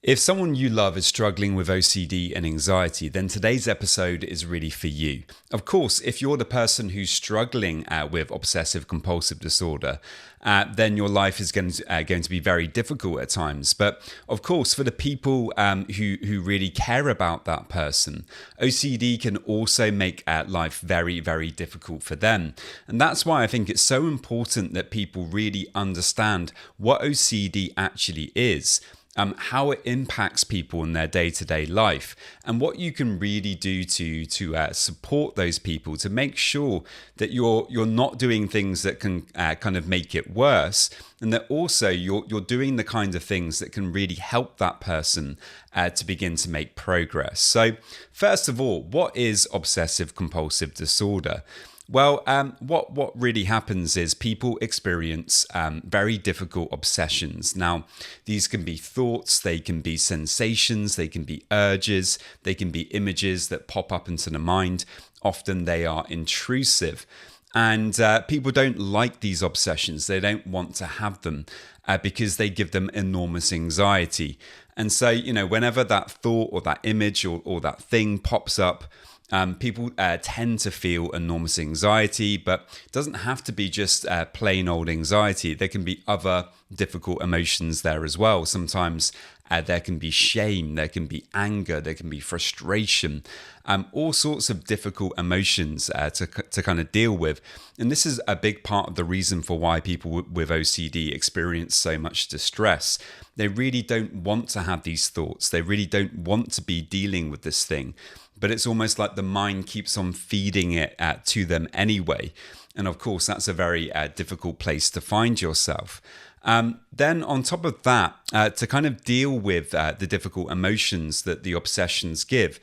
If someone you love is struggling with OCD and anxiety, then today's episode is really for you. Of course, if you're the person who's struggling with obsessive compulsive disorder, then your life is going to be very difficult at times. But of course, for the people who really care about that person, OCD can also make life very, very difficult for them. And that's why I think it's so important that people really understand what OCD actually is. How it impacts people in their day-to-day life, and what you can really do to support those people to make sure that you're not doing things that can kind of make it worse, and that also you're doing the kind of things that can really help that person to begin to make progress. So, first of all, what is obsessive compulsive disorder? Well, what really happens is people experience very difficult obsessions. Now, these can be thoughts, they can be sensations, they can be urges, they can be images that pop up into the mind. Often they are intrusive. And people don't like these obsessions. They don't want to have them because they give them enormous anxiety. And so, whenever that thought or that image or that thing pops up, people tend to feel enormous anxiety, but it doesn't have to be just plain old anxiety. There can be other difficult emotions there as well. Sometimes there can be shame, there can be anger, there can be frustration, all sorts of difficult emotions to kind of deal with. And this is a big part of the reason for why people with OCD experience so much distress. They really don't want to have these thoughts. They really don't want to be dealing with this thing. But it's almost like the mind keeps on feeding it to them anyway. And of course, that's a very difficult place to find yourself. Then on top of that, to kind of deal with the difficult emotions that the obsessions give,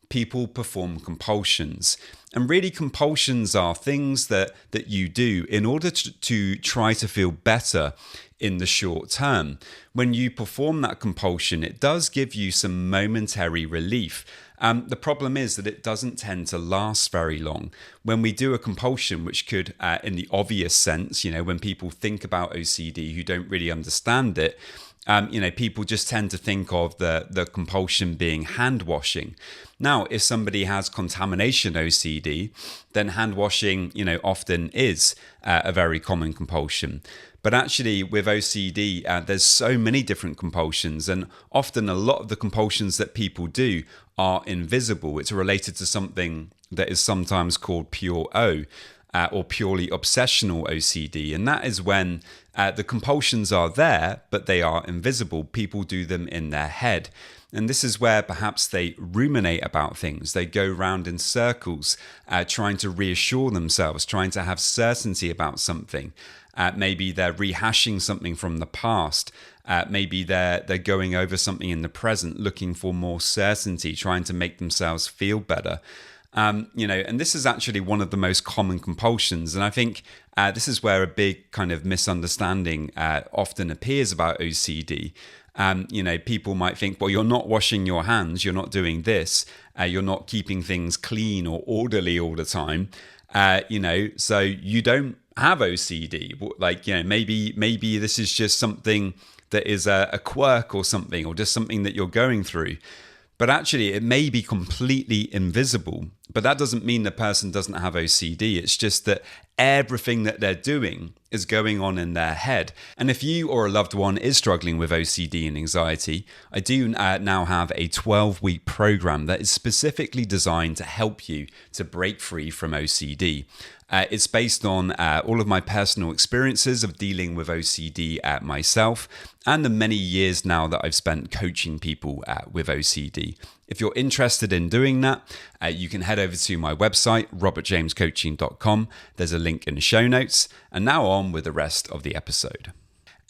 people perform compulsions. And really, compulsions are things that you do in order to try to feel better in the short term. When you perform that compulsion, it does give you some momentary relief. The problem is that it doesn't tend to last very long. When we do a compulsion, which could, in the obvious sense, when people think about OCD who don't really understand it, people just tend to think of the compulsion being hand washing. Now, if somebody has contamination OCD, then hand washing, often is a very common compulsion. But actually, with OCD, there's so many different compulsions, and often a lot of the compulsions that people do are invisible. It's related to something that is sometimes called pure O, or purely obsessional OCD. And that is when the compulsions are there, but they are invisible. People do them in their head. And this is where perhaps they ruminate about things. They go round in circles, trying to reassure themselves, trying to have certainty about something. Maybe they're rehashing something from the past. Maybe they're going over something in the present, looking for more certainty, trying to make themselves feel better. And this is actually one of the most common compulsions. And I think this is where a big kind of misunderstanding often appears about OCD. People might think, well, you're not washing your hands, you're not doing this, you're not keeping things clean or orderly all the time, so you don't have OCD. Like, maybe this is just something that is a quirk or something, or just something that you're going through. But actually, it may be completely invisible. But that doesn't mean the person doesn't have OCD. It's just that everything that they're doing is going on in their head. And if you or a loved one is struggling with OCD and anxiety, I do now have a 12-week program that is specifically designed to help you to break free from OCD. It's based on all of my personal experiences of dealing with OCD myself, and the many years now that I've spent coaching people with OCD. If you're interested in doing that, you can head over to my website, robertjamescoaching.com. There's a link in the show notes. And now on with the rest of the episode.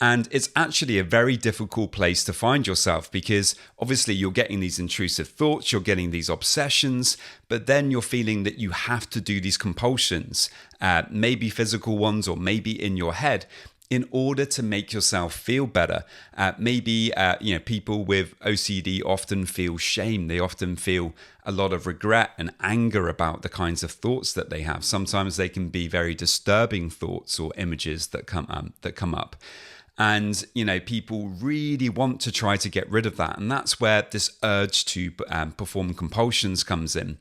And it's actually a very difficult place to find yourself, because obviously you're getting these intrusive thoughts, you're getting these obsessions, but then you're feeling that you have to do these compulsions, maybe physical ones or maybe in your head, in order to make yourself feel better. Maybe people with OCD often feel shame. They often feel a lot of regret and anger about the kinds of thoughts that they have. Sometimes they can be very disturbing thoughts or images that come up. And, people really want to try to get rid of that. And that's where this urge to perform compulsions comes in.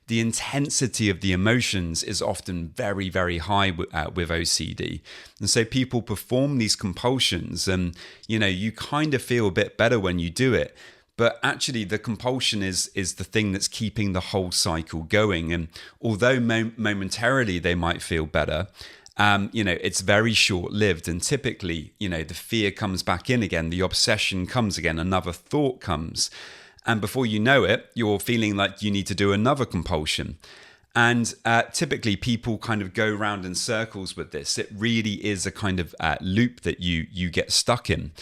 The intensity of the emotions is often very, very high with OCD. And so people perform these compulsions and, you kind of feel a bit better when you do it. But actually, the compulsion is the thing that's keeping the whole cycle going. And although momentarily they might feel better, it's very short-lived. And typically, the fear comes back in again, the obsession comes again, another thought comes. And before you know it, you're feeling like you need to do another compulsion. And typically people kind of go round in circles with this. It really is a kind of loop that you get stuck in.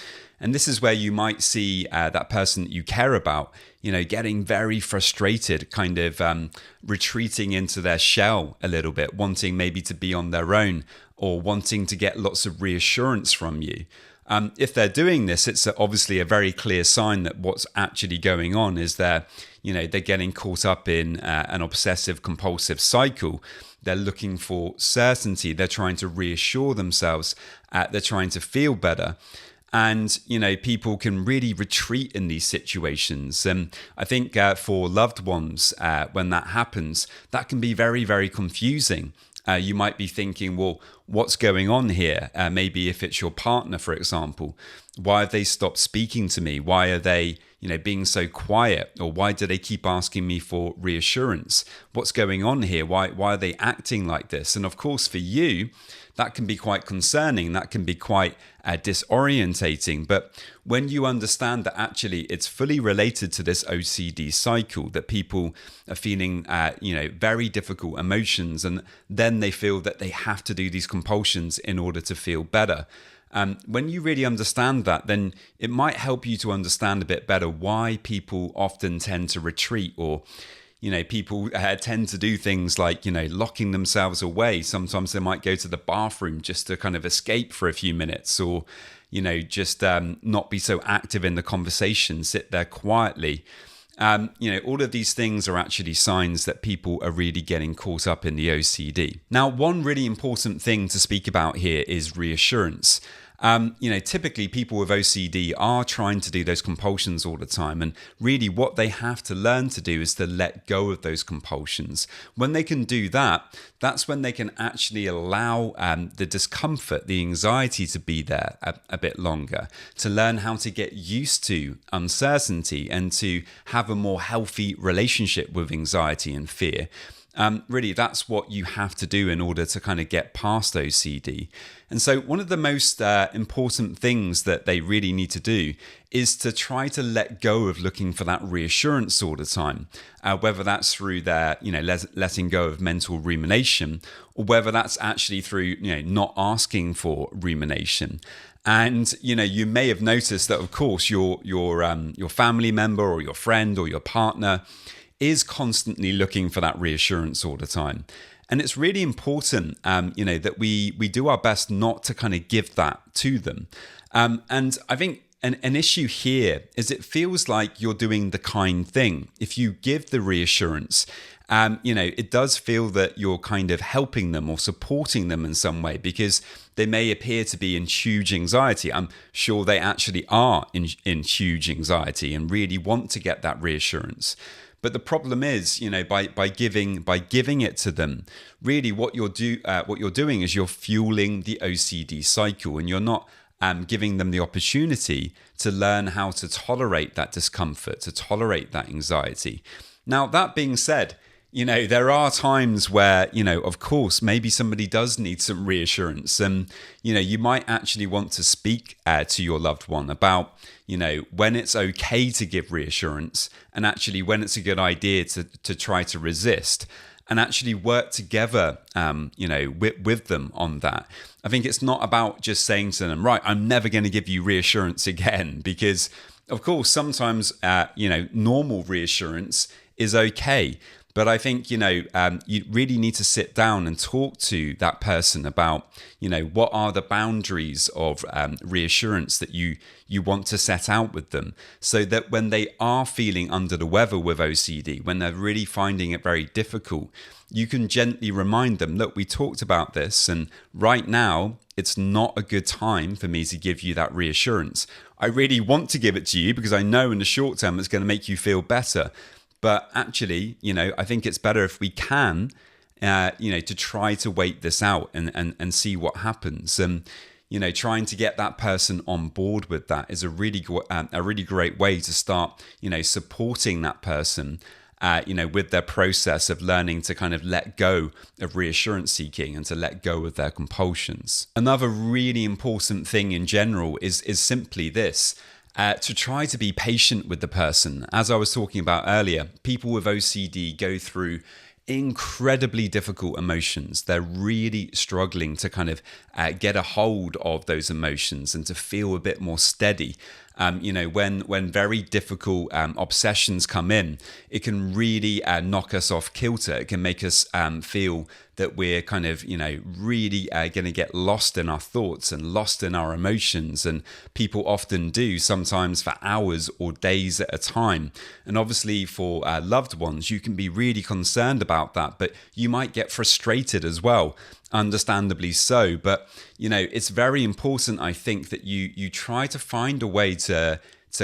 And this is where you might see that person that you care about, getting very frustrated, kind of retreating into their shell a little bit, wanting maybe to be on their own or wanting to get lots of reassurance from you. If they're doing this, it's obviously a very clear sign that what's actually going on is they're getting caught up in an obsessive compulsive cycle. They're looking for certainty. They're trying to reassure themselves. They're trying to feel better. And, people can really retreat in these situations. And I think for loved ones, when that happens, that can be very, very confusing. You might be thinking, well, what's going on here? Maybe if it's your partner, for example, why have they stopped speaking to me? Why are they, being so quiet? Or why do they keep asking me for reassurance? What's going on here? Why are they acting like this? And of course, for you, that can be quite concerning. That can be quite disorientating. But when you understand that actually it's fully related to this OCD cycle, that people are feeling, very difficult emotions, and then they feel that they have to do these compulsions in order to feel better. When you really understand that, then it might help you to understand a bit better why people often tend to retreat, or people tend to do things like, locking themselves away. Sometimes they might go to the bathroom just to kind of escape for a few minutes, or, just not be so active in the conversation, sit there quietly. All of these things are actually signs that people are really getting caught up in the OCD. Now, one really important thing to speak about here is reassurance. Typically people with OCD are trying to do those compulsions all the time. And really what they have to learn to do is to let go of those compulsions. When they can do that, that's when they can actually allow the discomfort, the anxiety to be there a bit longer, to learn how to get used to uncertainty and to have a more healthy relationship with anxiety and fear. Really, that's what you have to do in order to kind of get past OCD. And so one of the most important things that they really need to do is to try to let go of looking for that reassurance all the time, whether that's through their, letting go of mental rumination, or whether that's actually through, not asking for rumination. And, you may have noticed that, of course, your family member or your friend or your partner is constantly looking for that reassurance all the time. And it's really important, that we do our best not to kind of give that to them. And I think an issue here is it feels like you're doing the kind thing. If you give the reassurance, it does feel that you're kind of helping them or supporting them in some way, because they may appear to be in huge anxiety. I'm sure they actually are in huge anxiety and really want to get that reassurance. But the problem is, by giving it to them, really what you're doing is you're fueling the OCD cycle, and you're not giving them the opportunity to learn how to tolerate that discomfort, to tolerate that anxiety. Now, that being said, there are times where, of course, maybe somebody does need some reassurance. And, you might actually want to speak to your loved one about, when it's okay to give reassurance, and actually when it's a good idea to try to resist, and actually work together, with them on that. I think it's not about just saying to them, right, I'm never going to give you reassurance again, because, of course, sometimes, normal reassurance is okay. But I think, you really need to sit down and talk to that person about, what are the boundaries of reassurance that you want to set out with them, so that when they are feeling under the weather with OCD, when they're really finding it very difficult, you can gently remind them, look, we talked about this, and right now, it's not a good time for me to give you that reassurance. I really want to give it to you because I know in the short term it's going to make you feel better. But actually, I think it's better if we can, to try to wait this out and see what happens. And, trying to get that person on board with that is a really great way to start, supporting that person, with their process of learning to kind of let go of reassurance seeking and to let go of their compulsions. Another really important thing in general is simply this. To try to be patient with the person. As I was talking about earlier, people with OCD go through incredibly difficult emotions. They're really struggling to kind of get a hold of those emotions and to feel a bit more steady. When very difficult obsessions come in, it can really knock us off kilter. It can make us feel that we're kind of, really going to get lost in our thoughts and lost in our emotions. And people often do, sometimes for hours or days at a time. And obviously for loved ones, you can be really concerned about that, but you might get frustrated as well. Understandably so, but it's very important, I think, that you try to find a way to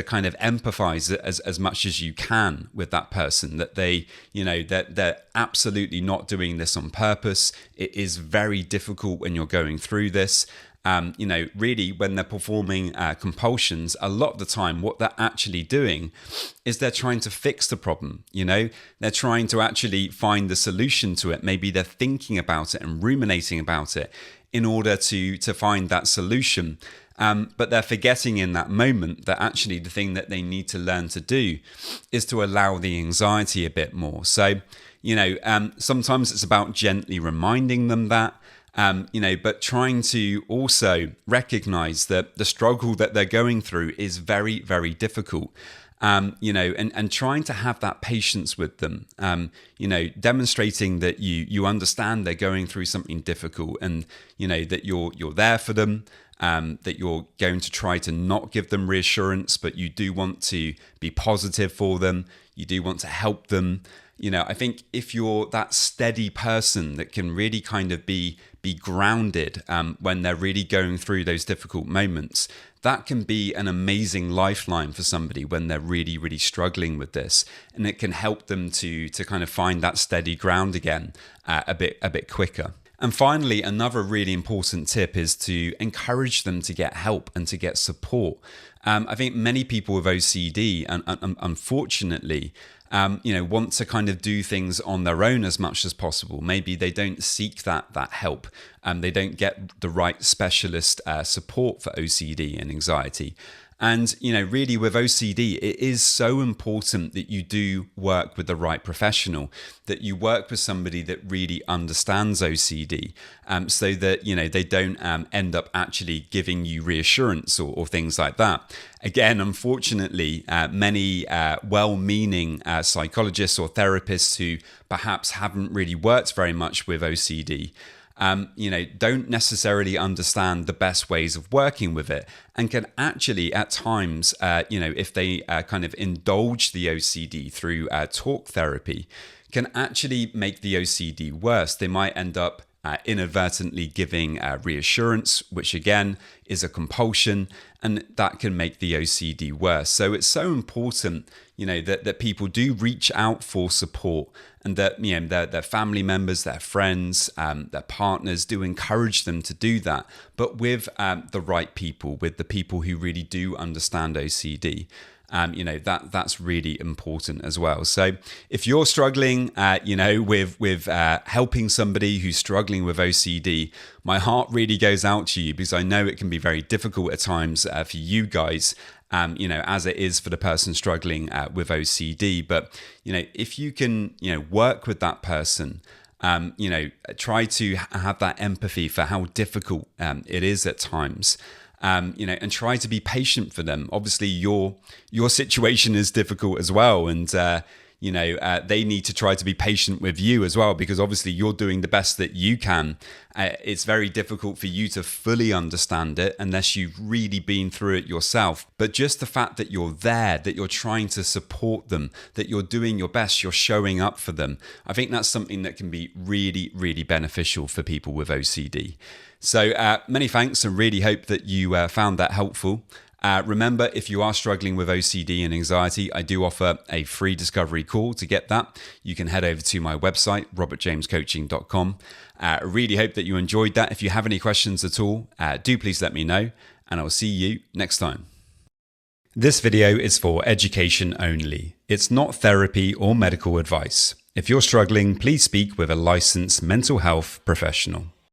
kind of empathize as much as you can with that person, that that they're absolutely not doing this on purpose. It is very difficult when you're going through this. Really, when they're performing compulsions, a lot of the time, what they're actually doing is they're trying to fix the problem. They're trying to actually find the solution to it. Maybe they're thinking about it and ruminating about it in order to find that solution. But they're forgetting in that moment that actually the thing that they need to learn to do is to allow the anxiety a bit more. So, sometimes it's about gently reminding them that. But trying to also recognize that the struggle that they're going through is very, very difficult. And trying to have that patience with them, demonstrating that you understand they're going through something difficult and, that you're there for them, that you're going to try to not give them reassurance, but you do want to be positive for them. You do want to help them. I think if you're that steady person that can really kind of be grounded when they're really going through those difficult moments, that can be an amazing lifeline for somebody when they're really, really struggling with this. And it can help them to kind of find that steady ground again a bit quicker. And finally, another really important tip is to encourage them to get help and to get support. I think many people with OCD, and unfortunately, want to kind of do things on their own as much as possible. Maybe they don't seek that help. They don't get the right specialist support for OCD and anxiety. And, really with OCD, it is so important that you do work with the right professional, that you work with somebody that really understands OCD, so that, they don't end up actually giving you reassurance or things like that. Again, unfortunately, many well-meaning psychologists or therapists who perhaps haven't really worked very much with OCD, don't necessarily understand the best ways of working with it, and can actually at times, if they kind of indulge the OCD through talk therapy, can actually make the OCD worse. They might end up inadvertently giving reassurance, which again is a compulsion, and that can make the OCD worse. So it's so important, that people do reach out for support, and that their family members, their friends, their partners do encourage them to do that, but with the right people, with the people who really do understand OCD. That's really important as well. So if you're struggling, with helping somebody who's struggling with OCD, my heart really goes out to you, because I know it can be very difficult at times for you guys, as it is for the person struggling with OCD. But, if you can, work with that person, try to have that empathy for how difficult it is at times. And try to be patient for them. Obviously, your situation is difficult as well, and they need to try to be patient with you as well, because obviously you're doing the best that you can. It's very difficult for you to fully understand it unless you've really been through it yourself. But just the fact that you're there, that you're trying to support them, that you're doing your best, you're showing up for them, I think that's something that can be really, really beneficial for people with OCD. So many thanks, and really hope that you found that helpful. Remember, if you are struggling with OCD and anxiety, I do offer a free discovery call. To get that, you can head over to my website, robertjamescoaching.com. Really hope that you enjoyed that. If you have any questions at all, do please let me know, and I'll see you next time. This video is for education only. It's not therapy or medical advice. If you're struggling, please speak with a licensed mental health professional.